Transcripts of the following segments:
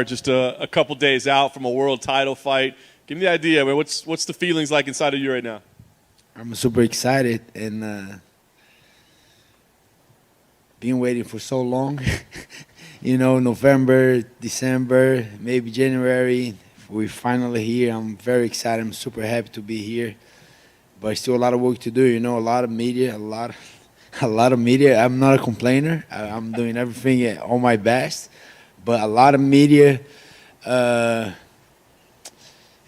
Just a couple days out from a world title fight. Give me the idea, man. What's the feelings like inside of you right now? I'm super excited and been waiting for so long. You know, November, December, maybe January. We're finally here. I'm very excited. I'm super happy to be here. But still a lot of work to do. You know, a lot of media, a lot of media. I'm not a complainer. I'm doing everything on my best. But a lot of media.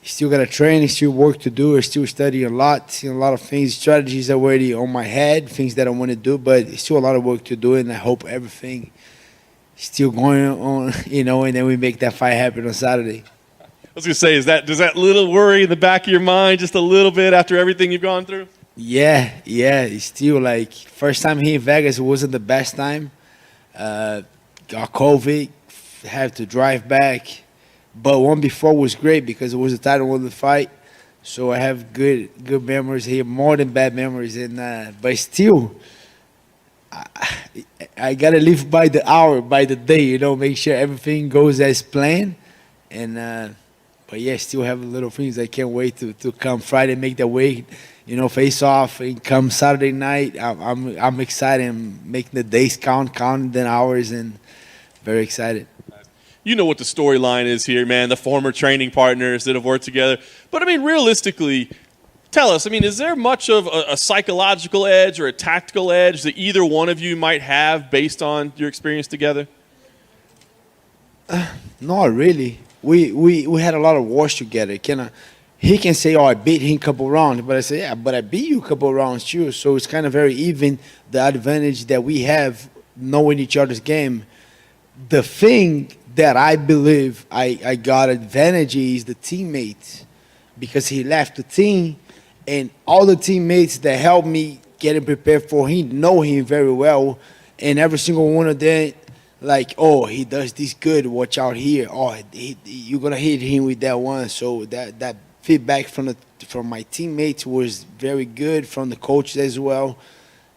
Still got to train, still work to do, I still study a lot, seeing a lot of things, strategies already on my head, things that I want to do, but still a lot of work to do, and I hope everything still going on, you know, and then we make that fight happen on Saturday. I was going to say, does that little worry in the back of your mind just a little bit after everything you've gone through? Yeah, it's still like, first time here in Vegas, it wasn't the best time. Got COVID, had to drive back. But one before was great because it was the title of the fight. So I have good memories here, more than bad memories. And but still, I gotta live by the hour, by the day. You know, make sure everything goes as planned. And but yeah, still have little things. I can't wait to come Friday, make the weight, you know, face off, and come Saturday night. I'm excited. I'm making the days count, counting the hours, and very excited. You know what the storyline is here, man, the former training partners that have worked together. But, I mean, realistically, tell us, I mean, is there much of a psychological edge or a tactical edge that either one of you might have based on your experience together? Not really. We had a lot of wars together. He can say, oh, I beat him a couple rounds, but I say, yeah, but I beat you a couple rounds too. So it's kind of very even, the advantage that we have knowing each other's game. The thing that I believe I got advantage is the teammates, because he left the team, and all the teammates that helped me getting prepared for him know him very well, and every single one of them, like, oh, he does this good, watch out here, oh, you're gonna hit him with that one. So that feedback from my teammates was very good, from the coaches as well.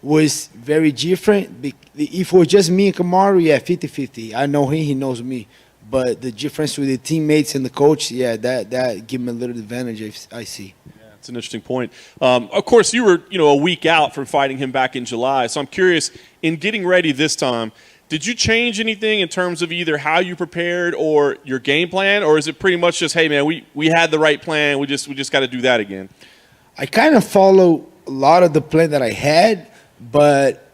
Was very different. If it was just me and Kamaru, yeah, 50-50. I know him, he knows me. But the difference with the teammates and the coach, yeah, that give me a little advantage, I see. Yeah, it's an interesting point. Of course, you were, a week out from fighting him back in July. So I'm curious, in getting ready this time, did you change anything in terms of either how you prepared or your game plan, or is it pretty much just, hey, man, we had the right plan, we just got to do that again? I kind of follow a lot of the plan that I had. But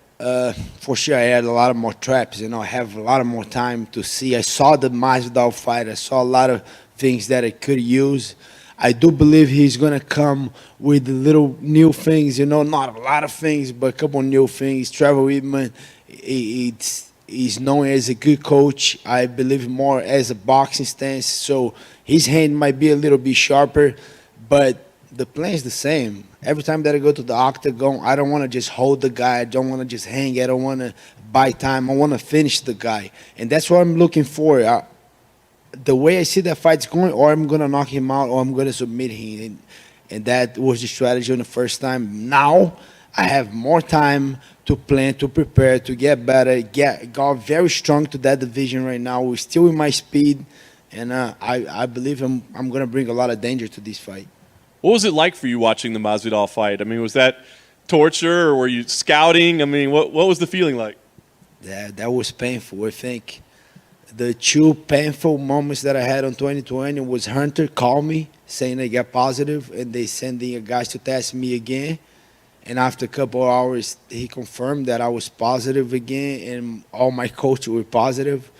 for sure, I had a lot of more traps. I have a lot of more time to see. I saw the Masvidal fight. I saw a lot of things that I could use. I do believe he's going to come with little new things, not a lot of things, but a couple new things. Trevor Whitman, he's known as a good coach. I believe more as a boxing stance. So his hand might be a little bit sharper, but the plan is the same. Every time that I go to the octagon, I don't want to just hold the guy. I don't want to just hang. I don't want to buy time. I want to finish the guy. And that's what I'm looking for. The way I see that fight's going, or I'm going to knock him out, or I'm going to submit him. And that was the strategy on the first time. Now I have more time to plan, to prepare, to get better, got very strong to that division right now. We're still in my speed. And I believe I'm going to bring a lot of danger to this fight. What was it like for you watching the Masvidal fight? I mean, was that torture, or were you scouting? I mean, what was the feeling like? That was painful. I think the two painful moments that I had on 2020 was Hunter called me saying they got positive, and they sending guys to test me again. And after a couple of hours, he confirmed that I was positive again, and all my coaches were positive.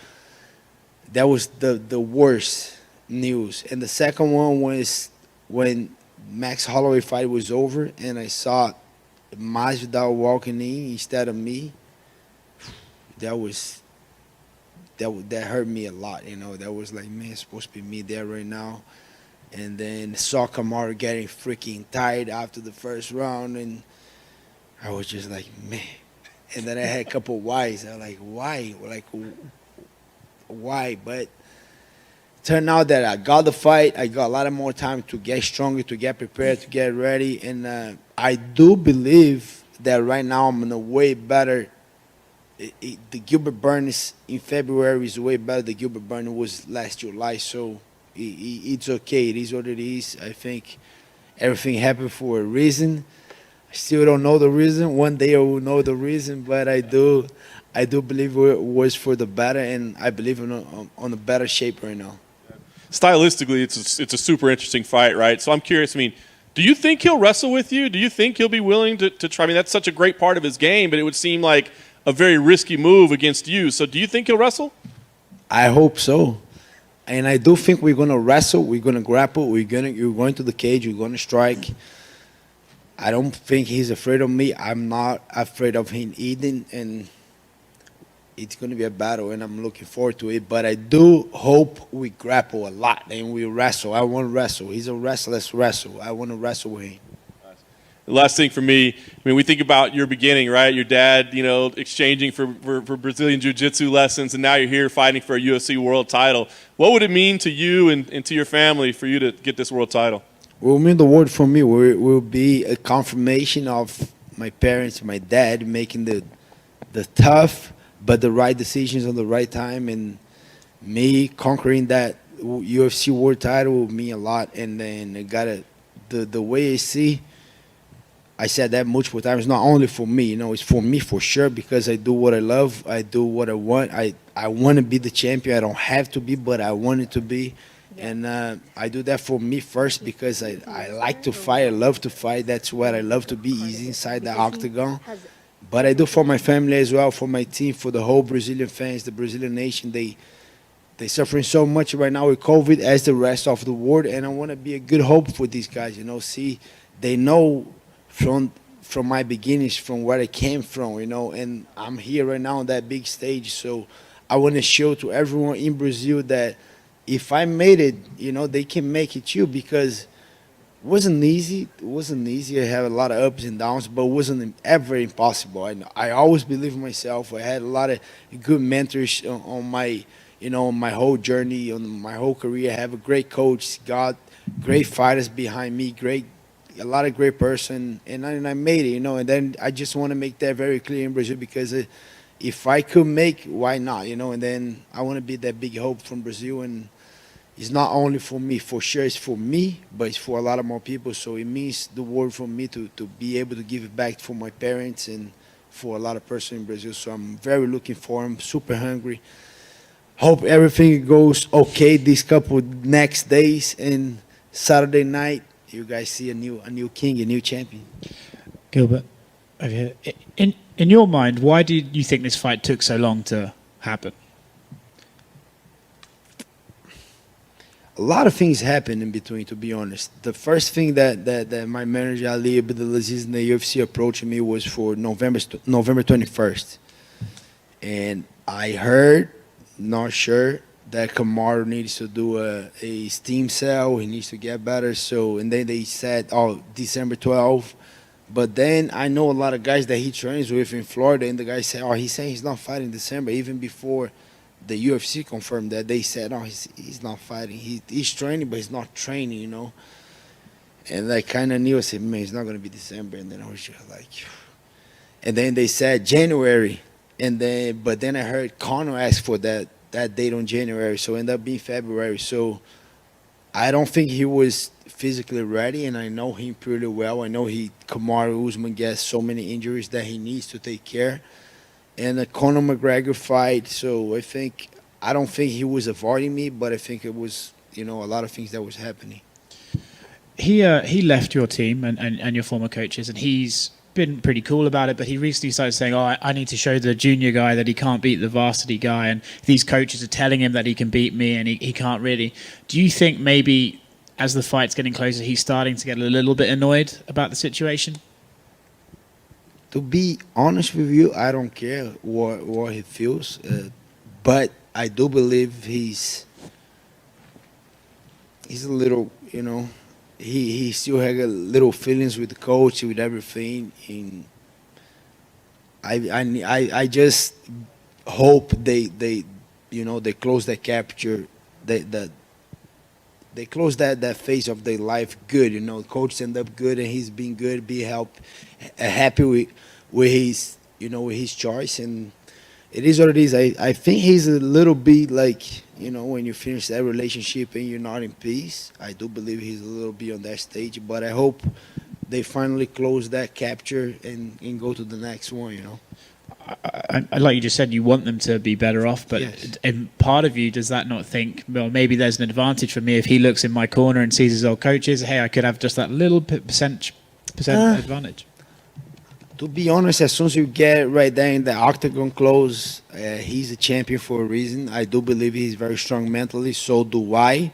That was the worst news. And the second one was when Max Holloway fight was over, and I saw Masvidal walking in instead of me. That hurt me a lot. That was like, man, it's supposed to be me there right now. And then saw Kamaru getting freaking tired after the first round, and I was just like, man. And then I had a couple whys. I was like, why? Why? But turned out that I got the fight. I got a lot of more time to get stronger, to get prepared, to get ready. And I do believe that right now I'm in a way better the Gilbert Burns in February is way better than Gilbert Burns was last July. So it's okay. It is what it is. I think everything happened for a reason. I still don't know the reason. One day I will know the reason, but I do believe it was for the better, and I believe on a better shape right now. Stylistically, it's a super interesting fight, right? So I'm curious. I mean, do you think he'll wrestle with you? Do you think he'll be willing to try? I mean, that's such a great part of his game, but it would seem like a very risky move against you. So do you think he'll wrestle? I hope so. And I do think we're going to wrestle. We're going to grapple. You're going to the cage. You're going to strike. I don't think he's afraid of me. I'm not afraid of him either. And it's going to be a battle, and I'm looking forward to it. But I do hope we grapple a lot and we wrestle. I want to wrestle. He's a wrestler. Let's wrestle. I want to wrestle with him. The last thing for me, I mean, we think about your beginning, right? Your dad, exchanging for Brazilian Jiu-Jitsu lessons, and now you're here fighting for a UFC world title. What would it mean to you and to your family for you to get this world title? Will mean the word for me will be a confirmation of my parents, my dad making the tough but the right decisions on the right time, and me conquering that UFC world title will mean a lot. And then I got the way I said that multiple times, not only for me, it's for me for sure, because I do what I love, I do what I want. I want to be the champion. I don't have to be, but I want it to be. And I do that for me first because I like to fight. I love to fight. That's what I love to be, is inside the octagon. But I do for my family as well, for my team, for the whole Brazilian fans, the Brazilian nation. They suffering so much right now with COVID, as the rest of the world. And I want to be a good hope for these guys. See, they know from my beginnings, from where I came from, and I'm here right now on that big stage. So I want to show to everyone in Brazil that if I made it, they can make it too, because it wasn't easy. It wasn't easy. I had a lot of ups and downs, but it wasn't ever impossible. I always believe in myself. I had a lot of good mentors on my, on my whole journey, on my whole career. I have a great coach, got great fighters behind me, a lot of great person, and I made it, and then I just want to make that very clear in Brazil, because if I could make, why not, and then I want to be that big hope from Brazil. And it's not only for me, for sure it's for me, but it's for a lot of more people. So it means the world for me to be able to give it back for my parents and for a lot of person in Brazil. So I'm very looking forward. I'm super hungry. Hope everything goes okay these couple next days, and Saturday night you guys see a new king, a new champion. Gilbert, over here. In your mind, why do you think this fight took so long to happen? A lot of things happened in between, to be honest. The first thing that my manager Ali Abdelaziz in the UFC approached me was for November 21st, and I heard, not sure, that Kamaru needs to do a steam cell. He needs to get better. So, and then they said, December 12th. But then I know a lot of guys that he trains with in Florida, and the guys say, he's saying he's not fighting December. Even before the UFC confirmed that, they said, he's not fighting. He's training, but he's not training, And I kind of knew. I said, man, it's not going to be December. And then I was just like, and then they said January. But then I heard Conor ask for that date on January, so it ended up being February. So I don't think he was physically ready, and I know him pretty well. I know Kamaru Usman gets so many injuries that he needs to take care. And a Conor McGregor fight, so I don't think he was avoiding me, but I think it was, a lot of things that was happening. He left your team and your former coaches, and he's been pretty cool about it, but he recently started saying, I need to show the junior guy that he can't beat the varsity guy, and these coaches are telling him that he can beat me, and he can't really. Do you think maybe as the fight's getting closer, he's starting to get a little bit annoyed about the situation? To be honest with you, I don't care what he feels, but I do believe he's a little, he still has a little feelings with the coach, with everything. And I just hope they close that capture, they close that phase of their life good. Coach end up good, and he's been good, happy with his with his choice. And it is what it is. I think he's a little bit like, when you finish that relationship and you're not in peace. I do believe he's a little bit on that stage, but I hope they finally close that capture and go to the next one. I like you just said, you want them to be better off, but Yes. in part of you, does that not think, well, maybe there's an advantage for me if he looks in my corner and sees his old coaches? Hey, I could have just that little percent advantage. To be honest, as soon as you get right there in the octagon close, he's a champion for a reason. I do believe he's very strong mentally, so do I.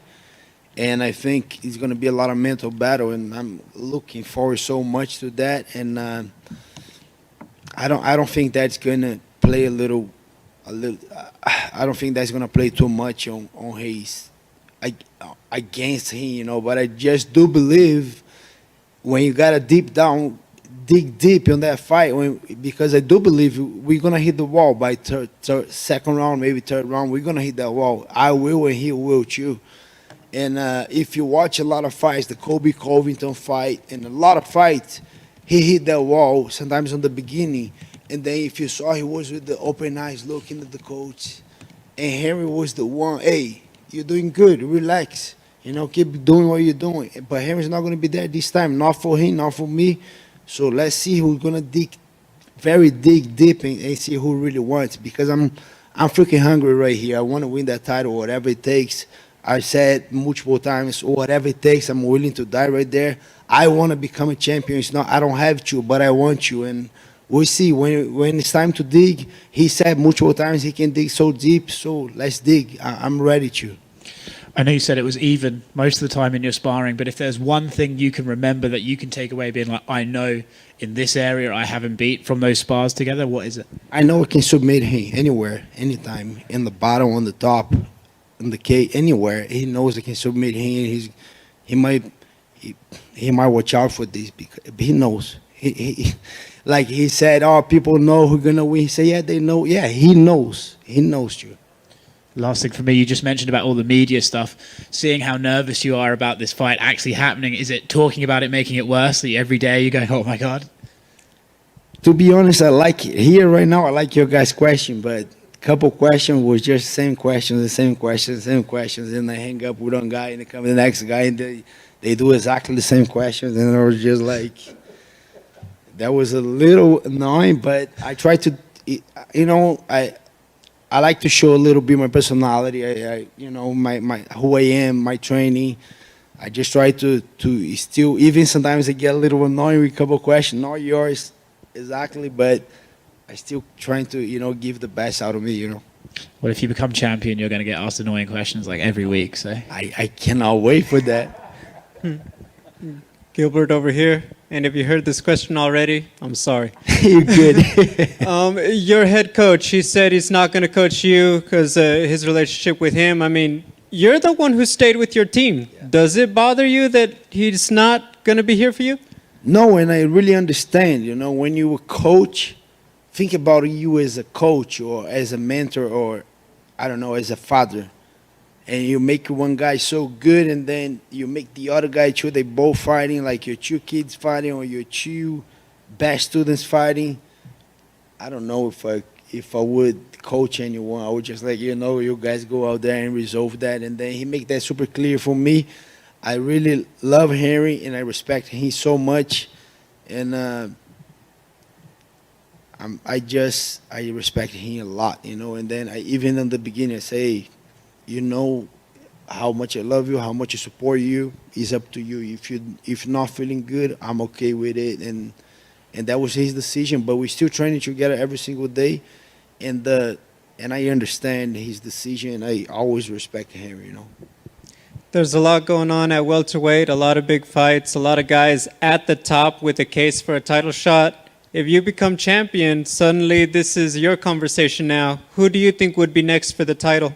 And I think it's going to be a lot of mental battle, and I'm looking forward so much to that. And I don't think that's going to play a little. I don't think that's going to play too much on his against him, But I just do believe when you got to dig deep in that fight, because I do believe we're gonna hit the wall by second round, maybe third round. We're gonna hit that wall. I will, and he will too. And if you watch a lot of fights, the Colby Covington fight, and a lot of fights, he hit that wall sometimes on the beginning, and then if you saw, he was with the open eyes looking at the coach, and Henry was the one. Hey, you're doing good. Relax. Keep doing what you're doing. But Henry's not gonna be there this time. Not for him, not for me. So let's see who's gonna dig deep and see who really wants. Because I'm freaking hungry right here. I want to win that title, whatever it takes. I said multiple times, whatever it takes, I'm willing to die right there. I want to become a champion. It's not, I don't have to, but I want to. And we'll see when it's time to dig. He said multiple times he can dig so deep. So let's dig. I'm ready to. I know you said it was even most of the time in your sparring, but if there's one thing you can remember that you can take away being like, I know in this area I haven't beat from those spars together, what is it? I know I can submit him anywhere, anytime, in the bottom, on the top, in the cage, anywhere. He knows I can submit him. He might watch out for this because he knows. Like he said, people know who's gonna win. He said, yeah, they know. Yeah, he knows. He knows you. Last thing for me, you just mentioned about all the media stuff, seeing how nervous you are about this fight actually happening. Is it talking about it making it worse? That every day you're going, oh my God? To be honest, I like it. Here right now, I like your guys' question, but a couple questions was just same questions, and I hang up with one guy and they come to the next guy and they do exactly the same questions, and I was just like, that was a little annoying, but I try to, I like to show a little bit my personality, my who I am, my training. I just try to still, even sometimes I get a little annoying with a couple of questions, not yours exactly, but I still trying to, give the best out of me, Well, if you become champion, you're going to get asked annoying questions like every week, so. I cannot wait for that. Gilbert over here, and if you heard this question already, I'm sorry. You're good. Your head coach, he said he's not going to coach you because his relationship with him. I mean, you're the one who stayed with your team. Yeah. Does it bother you that he's not going to be here for you? No, and I really understand. When you a coach, think about you as a coach or as a mentor or, I don't know, as a father. And you make one guy so good, and then you make the other guy too. They both fighting, like your two kids fighting or your two best students fighting. I don't know if I would coach anyone. I would just let you guys go out there and resolve that. And then he make that super clear for me. I really love Henry, and I respect him so much. And I respect him a lot, And then even in the beginning, I say, how much I love you, how much I support you. It's up to you. If not feeling good, I'm okay with it. And that was his decision. But we're still training together every single day. And I understand his decision. I always respect him, There's a lot going on at welterweight, a lot of big fights, a lot of guys at the top with a case for a title shot. If you become champion, suddenly this is your conversation now. Who do you think would be next for the title?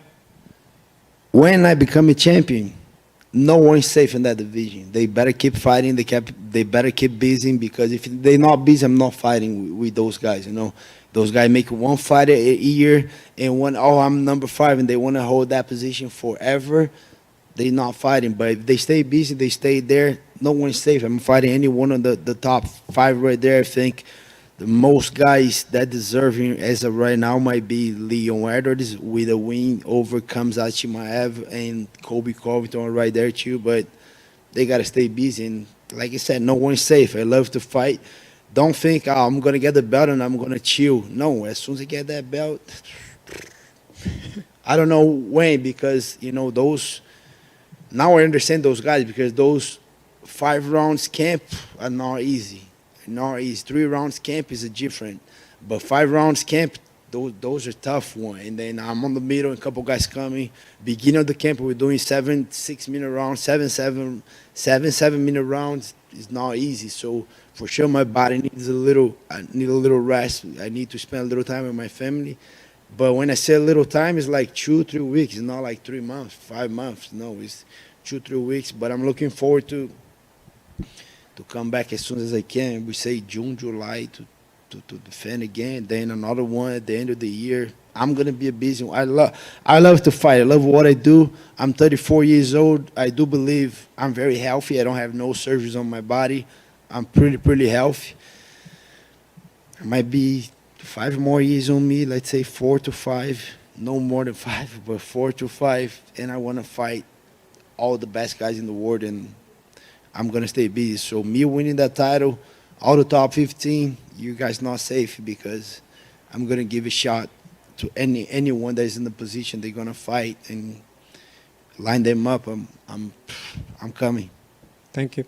When I become a champion, no one's safe in that division. They better keep fighting. They better keep busy, because if they're not busy, I'm not fighting with those guys. Those guys make one fight a year and I'm number 5, and they want to hold that position forever. They're not fighting. But if they stay busy, they stay there. No one's safe. I'm fighting any one of the top 5 right there. I think The most guys that deserving as of right now might be Leon Edwards with a win over Khamzat Chimaev, and Colby Covington are right there too, but they got to stay busy. And like I said, no one's safe. I love to fight. Don't think, oh, I'm going to get the belt and I'm going to chill. No, as soon as I get that belt, I don't know when, because, you know, those, now I understand those guys, because those 5 rounds camp are not easy. Not easy. 3 rounds camp is a different, but 5 rounds camp, those are tough one. And then I'm on the middle, and a couple guys coming. Beginning of the camp, we're doing 7 6-minute rounds, 7-7-minute rounds. It's not easy. So for sure, my body needs I need a little rest. I need to spend a little time with my family. But when I say a little time, it's like 2-3 weeks. It's not like 3 months, 5 months. No, it's 2-3 weeks. But I'm looking forward to come back as soon as I can. We say June, July to defend again. Then another one at the end of the year. I'm gonna be a busy one. I love to fight. I love what I do. I'm 34 years old. I do believe I'm very healthy. I don't have no surgeries on my body. I'm pretty healthy. It might be 5 more years on me. Let's say 4 to 5. No more than 5, but 4 to 5. And I want to fight all the best guys in the world, and I'm going to stay busy. So me winning that title, all the top 15, you guys not safe, because I'm going to give a shot to anyone that is in the position they're going to fight and line them up. I'm coming. Thank you.